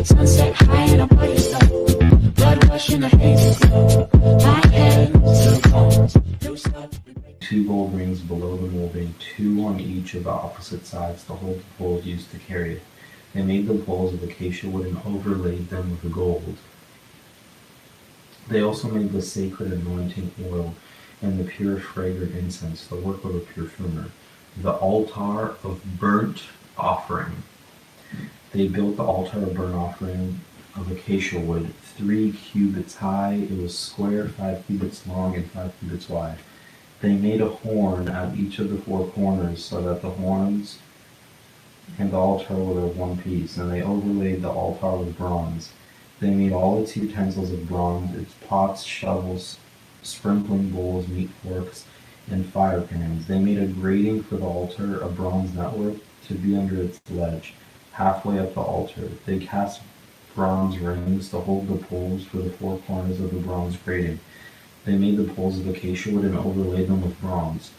Sunset high and I'm by your side. Blood rush in a hazy glow. My hands to the bones. Loose up. Two gold rings below the molding, two on each of the opposite sides to hold the poles used to carry it. They made the poles of acacia wood and overlaid them with gold. They also made the sacred anointing oil and the pure fragrant incense, the work of a perfumer, the altar of burnt offering. They built the altar of burnt offering of acacia wood, 3 cubits high. It was square, 5 cubits long, and 5 cubits wide. They made a horn at each of the 4 corners so that the horns and the altar were of one piece, and they overlaid the altar with bronze. They made all its utensils of bronze, its pots, shovels, sprinkling bowls, meat forks, and fire pans. They made a grating for the altar, a bronze network, to be under its ledge, halfway up the altar. They cast bronze rings to hold the poles for the 4 corners of the bronze grating. They made the poles of acacia wood and overlaid them with bronze.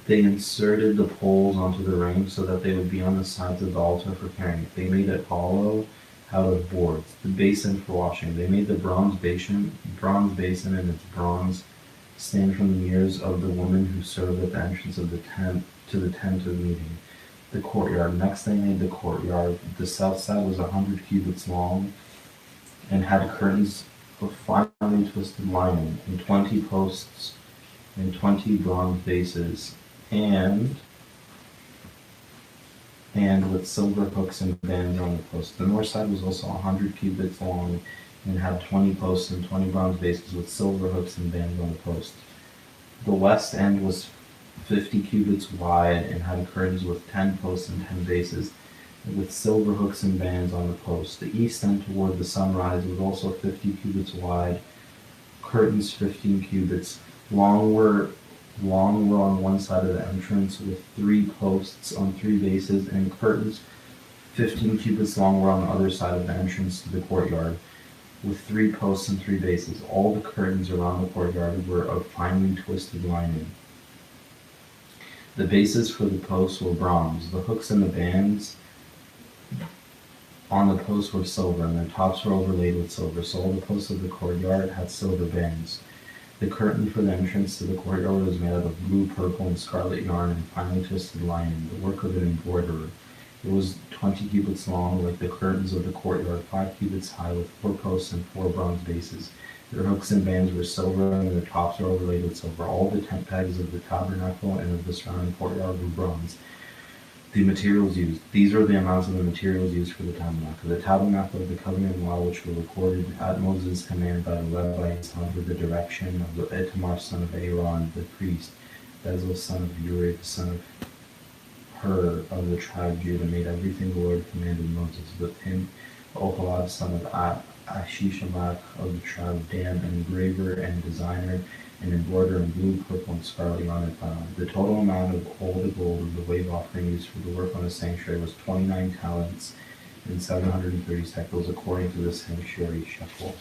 They inserted the poles onto the rings so that they would be on the sides of the altar for carrying it. They made it hollow out of boards. The basin for washing. They made the bronze basin and its bronze stand from the mirrors of the women who served at the entrance of the tent to the tent of meeting. The courtyard. Next they made the courtyard. The south side was 100 cubits long and had curtains of finely twisted lining and 20 posts and 20 bronze bases and with silver hooks and bands on the posts. The north side was also 100 cubits long and had 20 posts and 20 bronze bases with silver hooks and bands on the posts. The west end was 50 cubits wide and had curtains with 10 posts and 10 bases with silver hooks and bands on the posts. The east end toward the sunrise was also 50 cubits wide, curtains 15 cubits long were on one side of the entrance with 3 posts on 3 bases, and curtains 15 cubits long were on the other side of the entrance to the courtyard with 3 posts and 3 bases. All the curtains around the courtyard were of finely twisted lining. The bases for the posts were bronze. The hooks and the bands on the posts were silver, and their tops were overlaid with silver, so all the posts of the courtyard had silver bands. The curtain for the entrance to the courtyard was made out of blue, purple, and scarlet yarn and finely twisted lining, the work of an embroiderer. It was 20 cubits long, like the curtains of the courtyard, 5 cubits high, with 4 posts and 4 bronze bases. Their hooks and bands were silver, and their tops were overlaid with silver. All the tent pegs of the tabernacle and of the surrounding courtyard were bronze. The materials used. These are the amounts of the materials used for the tabernacle. The tabernacle of the covenant law, which were recorded at Moses' command by the Levites under the direction of the Itamar son of Aaron, the priest, Bezalel son of Uri, the son of Hur of the tribe of Judah, made everything the Lord commanded Moses. With him, Oholad son of Ashishamach of the tribe of Dan, an engraver and designer, and embroidered in blue, purple, and scarlet yarn and fine. The total amount of all the gold of the wave offering used for the work on the sanctuary was 29 talents and 730 shekels, according to the sanctuary shekel.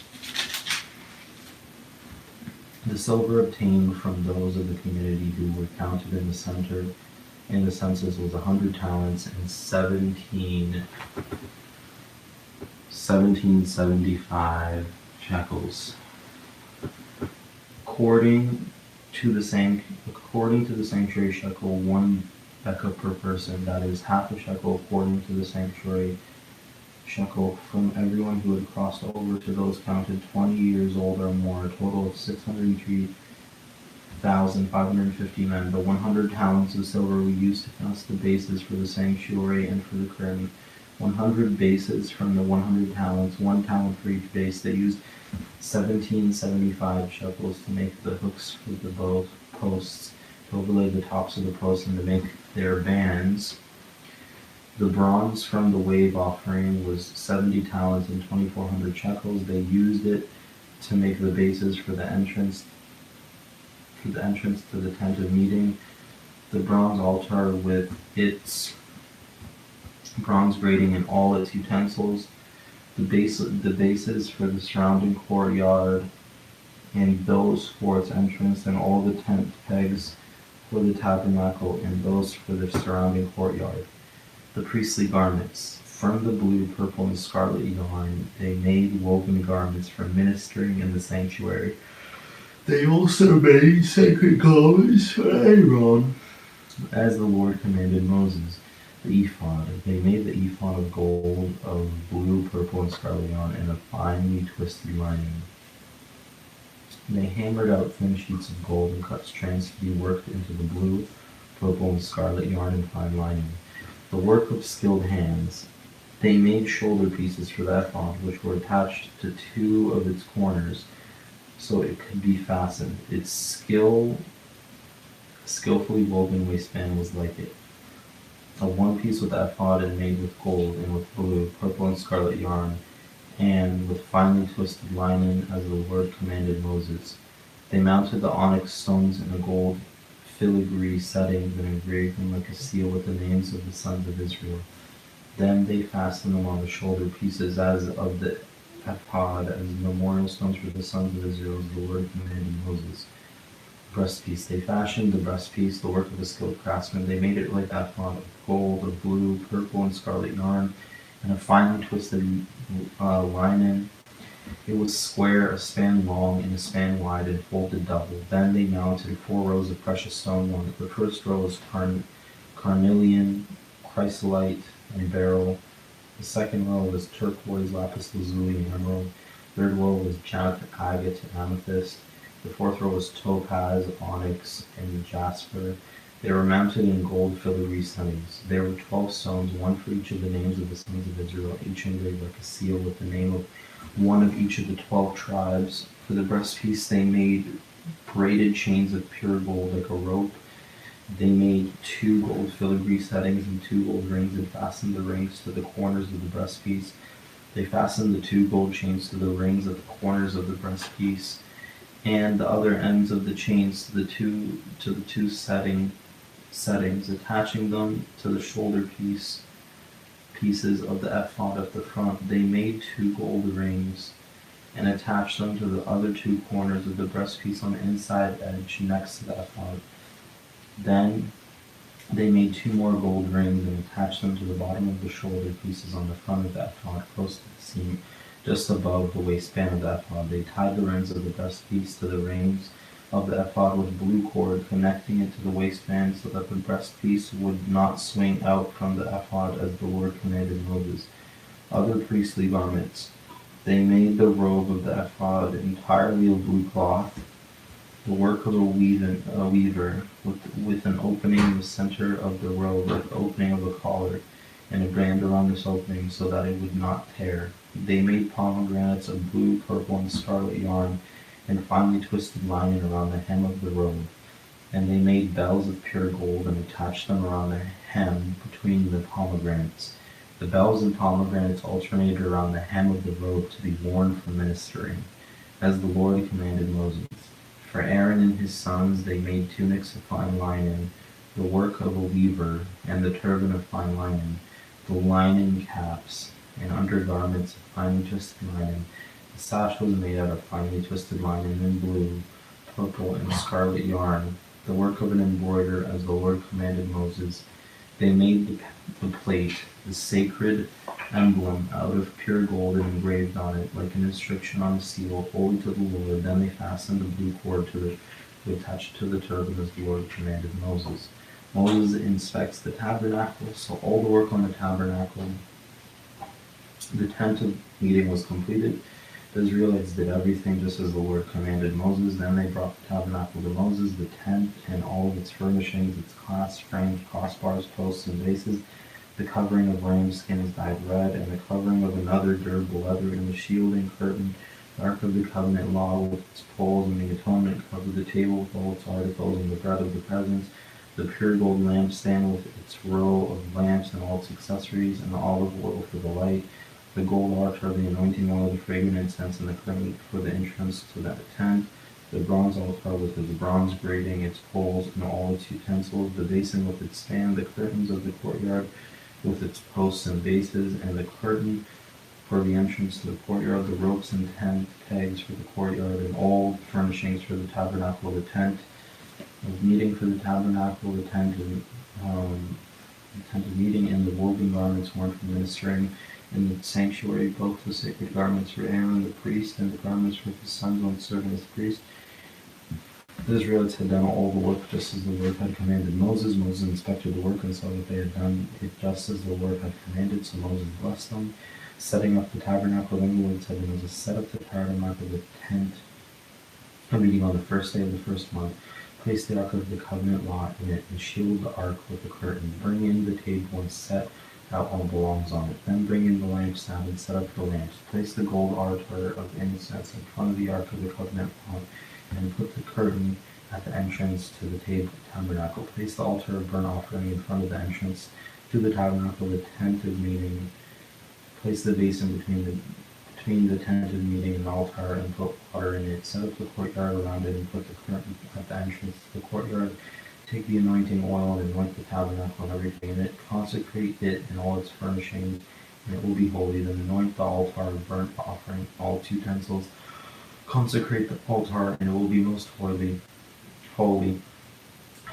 The silver obtained from those of the community who were counted in the census was 100 talents and 1775 shekels. According to the sanctuary shekel, 1 becca per person, that is half a shekel according to the sanctuary shekel, from everyone who had crossed over to those counted 20 years old or more, a total of 603,550 men. The 100 talents of silver were used to cast the bases for the sanctuary and for the curtain. 100 bases from the 100 talents, 1 talent for each base. They used 1775 shekels to make the hooks for the bow posts, to overlay the tops of the posts, and to make their bands. The bronze from the wave offering was 70 talents and 2,400 shekels. They used it to make the bases for the entrance to the tent of meeting. The bronze altar with its bronze grating and all its utensils. The bases for the surrounding courtyard and those for its entrance, and all the tent pegs for the tabernacle and those for the surrounding courtyard. The priestly garments. From the blue, purple, and scarlet yarn, they made woven garments for ministering in the sanctuary. They also made sacred garments for Aaron, as the Lord commanded Moses. The ephod. They made the ephod of gold, of blue, purple, and scarlet yarn, and of finely twisted lining. They hammered out thin sheets of gold and cut strands to be worked into the blue, purple, and scarlet yarn and fine lining. The work of skilled hands. They made shoulder pieces for the ephod, which were attached to two of its corners, so it could be fastened. Its skillfully woven waistband was like it. A one piece with ephod and made with gold and with blue, purple, and scarlet yarn, and with finely twisted linen, as the Lord commanded Moses. They mounted the onyx stones in a gold filigree setting, and engraved them like a seal with the names of the sons of Israel. Then they fastened them on the shoulder pieces as of the ephod, as memorial stones for the sons of Israel, as the Lord commanded Moses. Breastpiece. They fashioned the breastpiece, the work of a skilled craftsman. They made it like ephod of gold, of blue, purple, and scarlet yarn, and a finely twisted linen. It was square, a span long, and a span wide, and folded double. Then they mounted 4 rows of precious stone on it. The first row was carnelian, chrysolite, and beryl. The second row was turquoise, lapis lazuli, and emerald. The third row was jacinth, agate, and amethyst. The fourth row was topaz, onyx, and jasper. They were mounted in gold filigree settings. There were 12 stones, one for each of the names of the sons of Israel, each engraved like a seal with the name of one of each of the 12 tribes. For the breastpiece they made braided chains of pure gold like a rope. They made 2 gold filigree settings and 2 gold rings, and fastened the rings to the corners of the breastpiece. They fastened the 2 gold chains to the rings at the corners of the breastpiece, and the other ends of the chains to the two settings, attaching them to the shoulder pieces of the ephod at the front. They made 2 gold rings and attached them to the other 2 corners of the breastpiece on the inside edge next to the ephod. Then they made 2 more gold rings and attached them to the bottom of the shoulder pieces on the front of the ephod, close to the seam, just above the waistband of the ephod. They tied the rings of the breastpiece to the rings of the ephod with blue cord, connecting it to the waistband so that the breastpiece would not swing out from the ephod, as the Lord commanded Moses. Other priestly garments. They made the robe of the ephod entirely of blue cloth, the work of a weaver, with an opening in the center of the robe, like the opening of a collar, and a band around this opening so that it would not tear. They made pomegranates of blue, purple, and scarlet yarn, and finely twisted lining around the hem of the robe. And they made bells of pure gold, and attached them around the hem between the pomegranates. The bells and pomegranates alternated around the hem of the robe to be worn for ministering, as the Lord commanded Moses. For Aaron and his sons they made tunics of fine linen, the work of a weaver, and the turban of fine linen, the linen caps, and undergarments of finely twisted linen. The sash was made out of finely twisted linen in blue, purple, and scarlet yarn, the work of an embroiderer, as the Lord commanded Moses. They made the plate, the sacred emblem, out of pure gold, and engraved on it, like an inscription on a seal, holy to the Lord. Then they fastened the blue cord to attach it to the turban, as the Lord commanded Moses. Moses inspects the tabernacle. So all the work on the tabernacle, the tent of meeting, was completed. The Israelites did everything just as the Lord commanded Moses. Then they brought the tabernacle to Moses, the tent and all of its furnishings, its clasps, frames, crossbars, posts, and bases. The covering of ram skin is dyed red, and the covering of another durable leather, and the shielding curtain, the ark of the covenant law with its poles, and the atonement covered the table with all its articles, and the bread of the presence, the pure gold lampstand with its row of lamps and all its accessories, and the olive oil for the light, the gold altar, the anointing oil, the fragrant incense, and the curtain for the entrance to the tent, the bronze altar with its bronze grating, its poles, and all its utensils, the basin with its stand, the curtains of the courtyard with its posts and bases, and the curtain for the entrance to the courtyard, the ropes and tent pegs for the courtyard, and all furnishings for the tabernacle, the tent of meeting for the tabernacle, the tent, and the tent of meeting, and the woven garments worn for ministering in the sanctuary, both the sacred garments for Aaron the priest, and the garments for his sons when serving as priest. The Israelites had done all the work just as the Lord had commanded Moses. Moses inspected the work and saw that they had done it just as the Lord had commanded, so Moses blessed them. Setting up the tabernacle, then the Lord said to Moses, set up the tabernacle, the tent of meeting on the first day of the first month. Place the ark of the covenant law in it, and shield the ark with a curtain. Bring in the table and set out all belongs on it. Then bring in the lampstand and set up the lamps. Place the gold altar of incense in front of the ark of the covenant law, and put the curtain at the entrance to the tabernacle. Place the altar of burnt offering in front of the entrance to the tabernacle, the tent of meeting. Place the basin between the tent of meeting and the altar, and put water in it. Set up the courtyard around it, and put the curtain at the entrance to the courtyard. Take the anointing oil and anoint the tabernacle and everything in it. Consecrate it and all its furnishings, and it will be holy. Then anoint the altar of burnt offering, all its utensils. Consecrate the altar, and it will be most holy.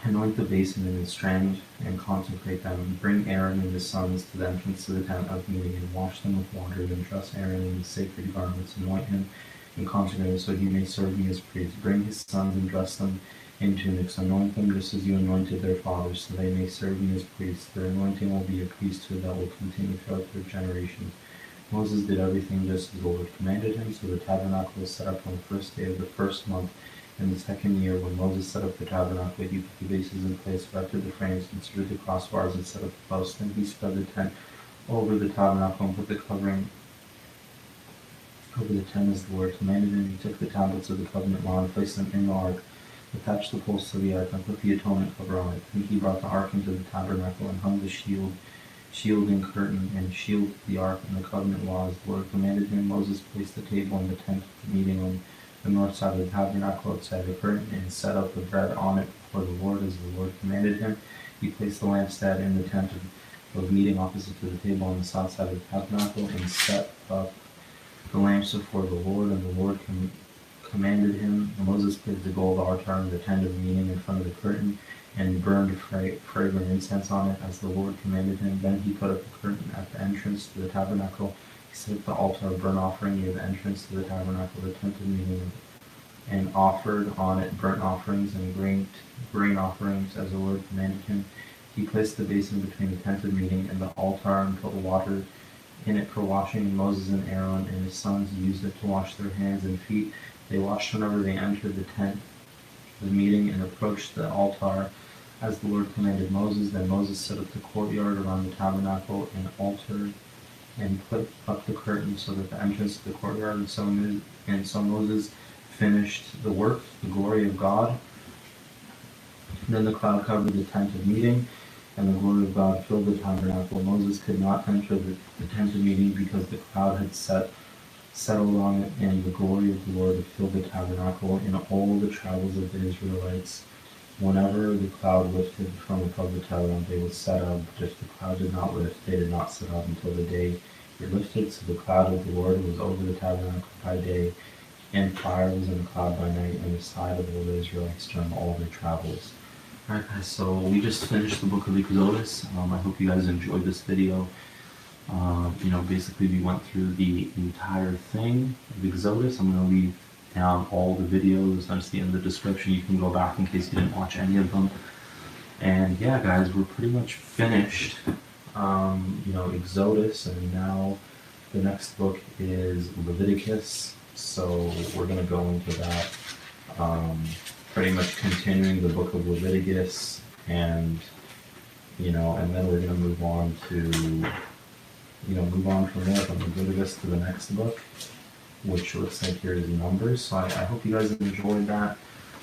Anoint the basin and its stand, and consecrate them. Bring Aaron and his sons to the entrance to the tent of meeting, and wash them with water. Then dress Aaron in his sacred garments, anoint him, and consecrate him, so he may serve me as priest. Bring his sons and dress them in tunics. Anoint them just as you anointed their fathers, so they may serve me as priests. Their anointing will be a priesthood that will continue throughout their generations. Moses did everything just as the Lord commanded him, so the tabernacle was set up on the first day of the first month. In the second year, when Moses set up the tabernacle, he put the bases in place, erected the frames, inserted the crossbars, and set up the posts. Then he spread the tent over the tabernacle and put the covering over the tent as the Lord commanded him. He took the tablets of the covenant law and placed them in the ark, attached the poles to the ark, and put the atonement cover on it. Then he brought the ark into the tabernacle and hung the shield and curtain, and shielded the ark and the covenant law as the Lord commanded him. Moses placed the table in the tent of the meeting on the north side of the tabernacle outside the curtain, and set out the bread on it before the Lord as the Lord commanded him. He placed the lampstand in the tent of meeting opposite to the table on the south side of the tabernacle, and set up the lamps before the Lord, and the Lord commanded him. And Moses placed the gold altar in the tent of meeting in front of the curtain, and burned fragrant incense on it as the Lord commanded him. Then he put up the curtain at the entrance to the tabernacle. He set up the altar of burnt offering near the entrance to the tabernacle, the tent of meeting, and offered on it burnt offerings and grain offerings as the Lord commanded him. He placed the basin between the tent of meeting and the altar, and put water in it for washing. Moses and Aaron and his sons used it to wash their hands and feet. They washed whenever they entered the tent of meeting and approached the altar as the Lord commanded Moses. Then Moses set up the courtyard around the tabernacle and altar, and put up the curtain so that the entrance to the courtyard, and so Moses finished the work, the glory of God. Then the cloud covered the tent of meeting, and the glory of God filled the tabernacle. Moses could not enter the tent of meeting because the cloud had settled on it, and the glory of the Lord had filled the tabernacle. In all the travels of the Israelites, whenever the cloud lifted from above the tabernacle, they would set up. But if the cloud did not lift, they did not set up until the day it lifted. So the cloud of the Lord was over the tabernacle by day, and fire was in the cloud by night on the side of all the Israelites during all their travels. Alright guys, so we just finished the book of Exodus. I hope you guys enjoyed this video. Basically we went through the entire thing of Exodus. I'm going to leave down all the videos. That's the end of the description. You can go back in case you didn't watch any of them. And yeah, guys, we're pretty much finished. Exodus, and now the next book is Leviticus. So we're going to go into that. Pretty much continuing the book of Leviticus, and then we're going to move on from there from Leviticus to the next book, which looks like here is Numbers. So I hope you guys enjoyed that.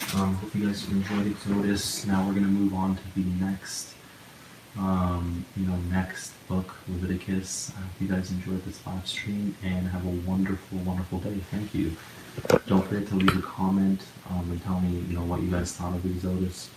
Hope you guys enjoyed Exodus. Now we're going to move on to the next, next book, Leviticus. I hope you guys enjoyed this live stream, and have a wonderful, wonderful day. Thank you. Don't forget to leave a comment and tell me, what you guys thought of Exodus.